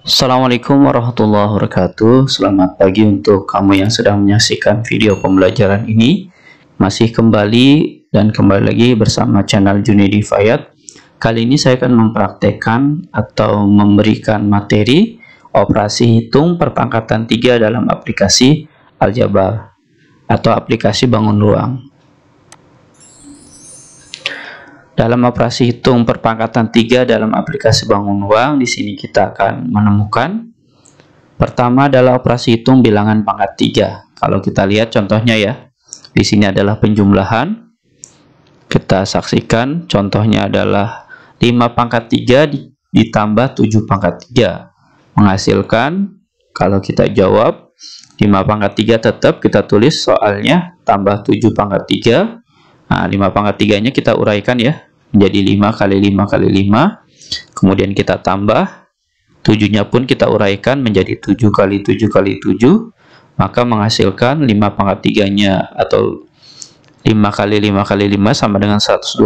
Assalamualaikum warahmatullahi wabarakatuh. Selamat pagi untuk kamu yang sedang menyaksikan video pembelajaran ini. Masih kembali lagi bersama channel Junaidi Fayat. Kali ini saya akan mempraktekkan atau memberikan materi operasi hitung perpangkatan 3 dalam aplikasi Aljabar atau aplikasi bangun ruang. Dalam operasi hitung perpangkatan 3 dalam aplikasi bangun ruang, di sini kita akan menemukan pertama adalah operasi hitung bilangan pangkat 3. Kalau kita lihat contohnya ya, di sini adalah penjumlahan. Kita saksikan contohnya adalah 5 pangkat 3 ditambah 7 pangkat 3 menghasilkan, kalau kita jawab 5 pangkat 3 tetap kita tulis soalnya tambah 7 pangkat 3. Nah, 5 pangkat 3-nya kita uraikan ya, menjadi 5 kali 5 kali 5. Kemudian kita tambah, 7-nya pun kita uraikan menjadi 7 kali 7 kali 7. Maka menghasilkan 5 pangkat 3-nya atau 5 kali 5 kali 5 sama dengan 125.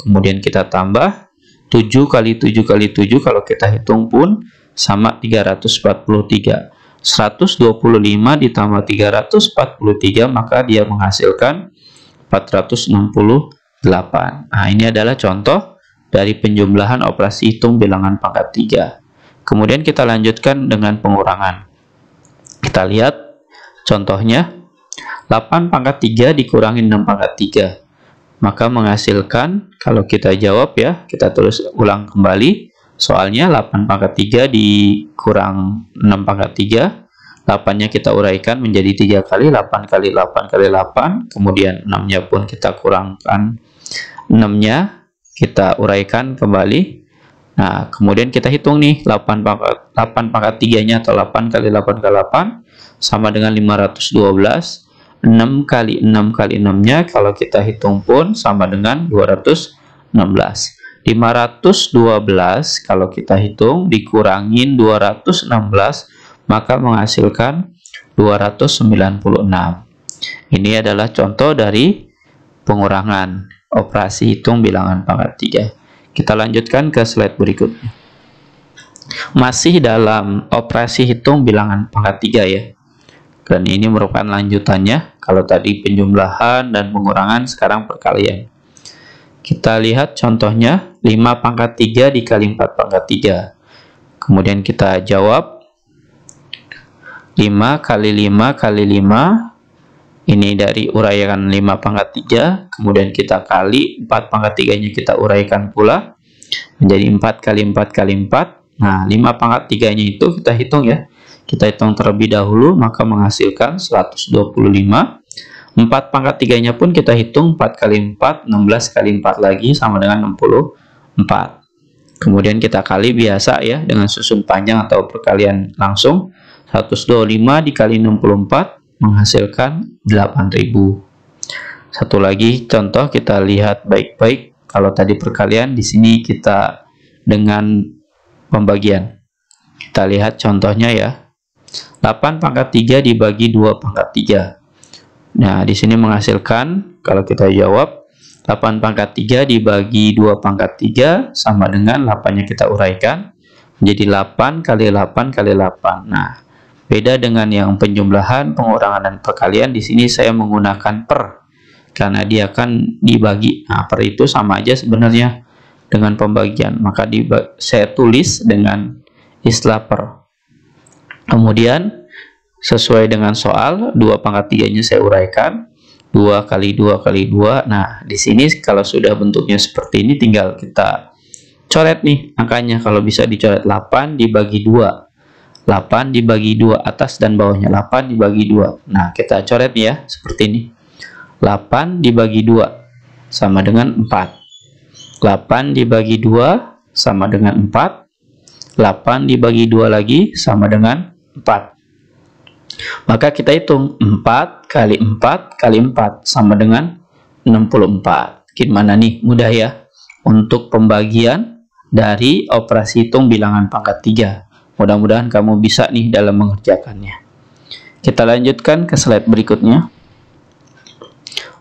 Kemudian kita tambah 7 kali 7 kali 7, kalau kita hitung pun sama 343. 125 ditambah 343, maka dia menghasilkan 468. Nah, ini adalah contoh dari penjumlahan operasi hitung bilangan pangkat 3. Kemudian kita lanjutkan dengan pengurangan. Kita lihat contohnya 8 pangkat 3 dikurangi 6 pangkat 3. Maka menghasilkan, kalau kita jawab ya, kita tulis ulang kembali. Soalnya 8 pangkat 3 dikurang 6 pangkat 3. 8-nya kita uraikan menjadi 3 kali 8 kali 8 kali 8. Kemudian 6-nya pun kita kurangkan, 6-nya kita uraikan kembali. Nah, kemudian kita hitung nih 8 pangkat 3-nya atau 8 kali 8 kali 8 sama dengan 512. 6 kali 6 kali 6-nya kalau kita hitung pun sama dengan 216. 512 kalau kita hitung dikurangin 216, maka menghasilkan 296. Ini adalah contoh dari pengurangan operasi hitung bilangan pangkat 3. Kita lanjutkan ke slide berikutnya. Masih dalam operasi hitung bilangan pangkat 3 ya. Dan ini merupakan lanjutannya. Kalau tadi penjumlahan dan pengurangan, sekarang perkalian. Kita lihat contohnya 5 pangkat 3 dikali 4 pangkat 3. Kemudian kita jawab 5 kali 5 kali 5. Ini dari uraian 5 pangkat 3. Kemudian kita kali 4 pangkat 3-nya kita uraikan pula menjadi 4 kali 4 kali 4. Nah, 5 pangkat 3-nya itu kita hitung ya. Kita hitung terlebih dahulu, maka menghasilkan 125. 4 pangkat 3-nya pun kita hitung 4 kali 4, 16 kali 4 lagi sama dengan 64. Kemudian kita kali biasa ya dengan susun panjang atau perkalian langsung. 125 dikali 64 menghasilkan 8000. Satu lagi contoh, kita lihat baik-baik. Kalau tadi perkalian, di sini kita dengan pembagian. Kita lihat contohnya ya. 8 pangkat 3 dibagi 2 pangkat 3. Nah, di sini menghasilkan, kalau kita jawab 8 pangkat 3 dibagi 2 pangkat 3 sama dengan 8-nya kita uraikan menjadi 8 kali 8 kali 8. Nah, beda dengan yang penjumlahan, pengurangan, dan perkalian. Di sini saya menggunakan per, karena dia akan dibagi. Nah, per itu sama aja sebenarnya dengan pembagian. Maka saya tulis dengan istilah per. Kemudian, sesuai dengan soal, 2 pangkat 3-nya saya uraikan. 2 kali 2 kali 2. Nah, di sini kalau sudah bentuknya seperti ini, tinggal kita coret nih angkanya. Kalau bisa dicoret 8 dibagi 2. 8 dibagi 2, atas dan bawahnya 8 dibagi 2. Nah, kita coret ya seperti ini. 8 dibagi 2 sama dengan 4. 8 dibagi 2 sama dengan 4. 8 dibagi 2 lagi sama dengan 4. Maka kita hitung 4 kali 4 kali 4 sama dengan 64. Gimana nih? Mudah ya untuk pembagian dari operasi hitung bilangan pangkat 3. Mudah-mudahan kamu bisa nih dalam mengerjakannya. Kita lanjutkan ke slide berikutnya.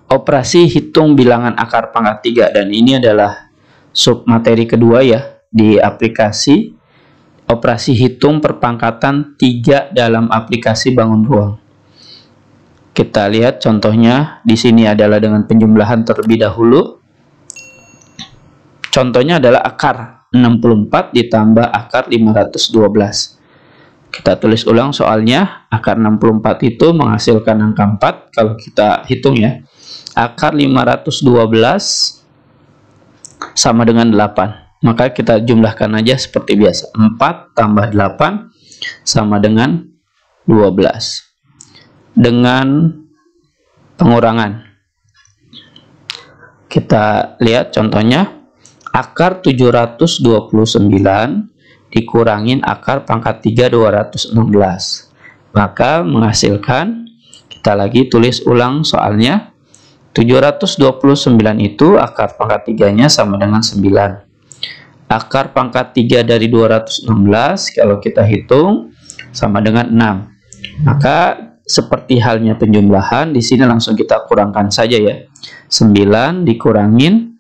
Operasi hitung bilangan akar pangkat 3, dan ini adalah sub materi kedua ya di aplikasi operasi hitung perpangkatan 3 dalam aplikasi bangun ruang. Kita lihat contohnya di sini adalah dengan penjumlahan terlebih dahulu. Contohnya adalah akar 64 ditambah akar 512. Kita tulis ulang soalnya. Akar 64 itu menghasilkan angka 4 kalau kita hitung ya. Akar 512 sama dengan 8. Maka kita jumlahkan aja seperti biasa. 4 tambah 8 sama dengan 12. Dengan pengurangan. Kita lihat contohnya. Akar 729 dikurangin akar pangkat 3 216. Maka menghasilkan, kita lagi tulis ulang soalnya. 729 itu akar pangkat 3-nya sama dengan 9. Akar pangkat 3 dari 216 kalau kita hitung sama dengan 6. Maka seperti halnya penjumlahan, di sini langsung kita kurangkan saja ya. 9 dikurangin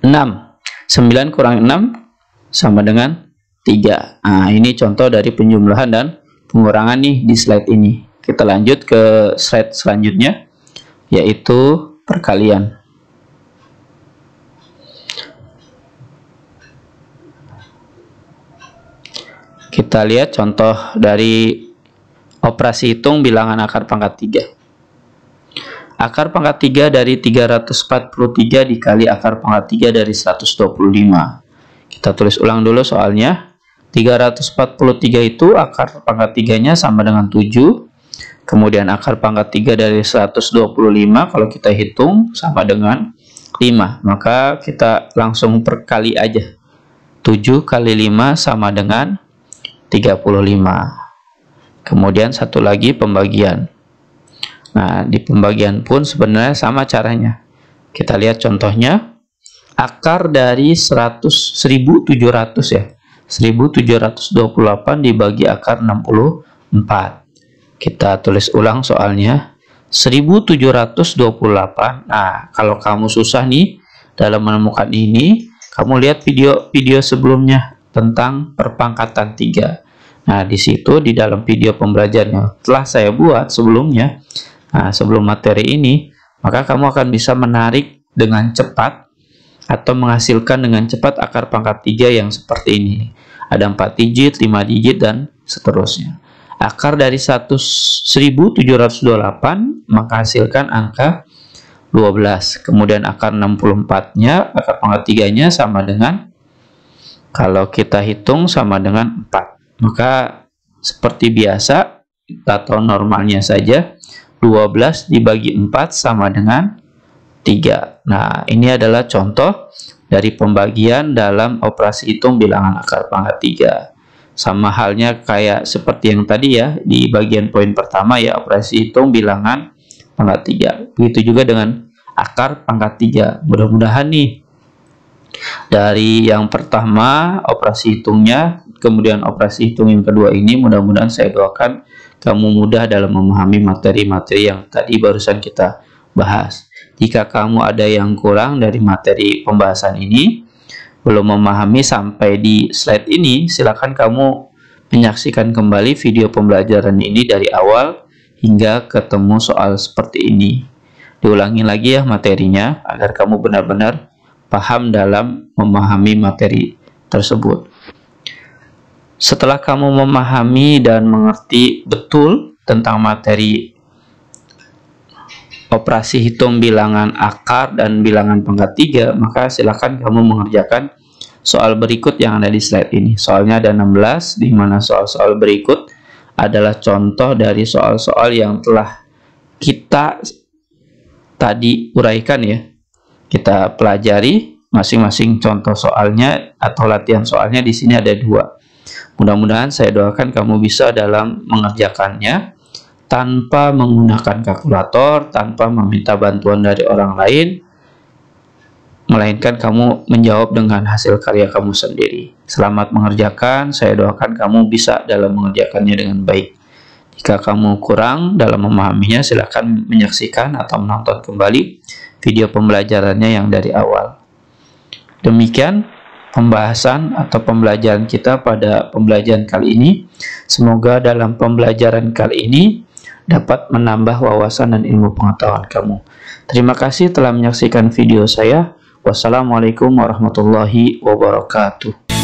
6. 9 kurang 6 sama dengan 3. Nah, ini contoh dari penjumlahan dan pengurangan nih di slide ini. Kita lanjut ke slide selanjutnya, yaitu perkalian. Kita lihat contoh dari operasi hitung bilangan akar pangkat 3. Akar pangkat 3 dari 343 dikali akar pangkat 3 dari 125. Kita tulis ulang dulu soalnya. 343 itu akar pangkat 3-nya sama dengan 7. Kemudian akar pangkat 3 dari 125 kalau kita hitung sama dengan 5. Maka kita langsung perkali aja. 7 kali 5 sama dengan 35. Kemudian satu lagi pembagian. Nah, di pembagian pun sebenarnya sama caranya. Kita lihat contohnya. Akar dari 1700 ya. 1728 dibagi akar 64. Kita tulis ulang soalnya. 1728. Nah, kalau kamu susah nih dalam menemukan ini, kamu lihat video sebelumnya tentang perpangkatan 3. Nah, di situ di dalam video pembelajaran yang telah saya buat sebelumnya, nah, sebelum materi ini, maka kamu akan bisa menarik dengan cepat atau menghasilkan dengan cepat akar pangkat 3 yang seperti ini. Ada 4 digit, 5 digit, dan seterusnya. Akar dari 1728 menghasilkan angka 12. Kemudian akar 64-nya, akar pangkat 3-nya sama dengan, kalau kita hitung sama dengan 4. Maka seperti biasa, kita tahu normalnya saja, 12 dibagi 4 sama dengan 3. Nah, ini adalah contoh dari pembagian dalam operasi hitung bilangan akar pangkat 3. Sama halnya kayak seperti yang tadi ya, di bagian poin pertama ya, operasi hitung bilangan pangkat 3. Begitu juga dengan akar pangkat 3. Mudah-mudahan nih, dari yang pertama operasi hitungnya, kemudian operasi hitung yang kedua ini, mudah-mudahan saya doakan kamu mudah dalam memahami materi-materi yang tadi barusan kita bahas. Jika kamu ada yang kurang dari materi pembahasan ini, belum memahami sampai di slide ini, silakan kamu menyaksikan kembali video pembelajaran ini dari awal hingga ketemu soal seperti ini. Diulangi lagi ya materinya, agar kamu benar-benar paham dalam memahami materi tersebut. Setelah kamu memahami dan mengerti betul tentang materi operasi hitung bilangan akar dan bilangan pangkat 3, maka silakan kamu mengerjakan soal berikut yang ada di slide ini. Soalnya ada 16, di mana soal-soal berikut adalah contoh dari soal-soal yang telah kita tadi uraikan ya. Kita pelajari masing-masing contoh soalnya atau latihan soalnya, di sini ada 2. Mudah-mudahan saya doakan kamu bisa dalam mengerjakannya tanpa menggunakan kalkulator, tanpa meminta bantuan dari orang lain, melainkan kamu menjawab dengan hasil karya kamu sendiri. Selamat mengerjakan, saya doakan kamu bisa dalam mengerjakannya dengan baik. Jika kamu kurang dalam memahaminya, silakan menyaksikan atau menonton kembali video pembelajarannya yang dari awal. Demikian pembahasan atau pembelajaran kita pada pembelajaran kali ini. Semoga dalam pembelajaran kali ini dapat menambah wawasan dan ilmu pengetahuan kamu. Terima kasih telah menyaksikan video saya. Wassalamualaikum warahmatullahi wabarakatuh.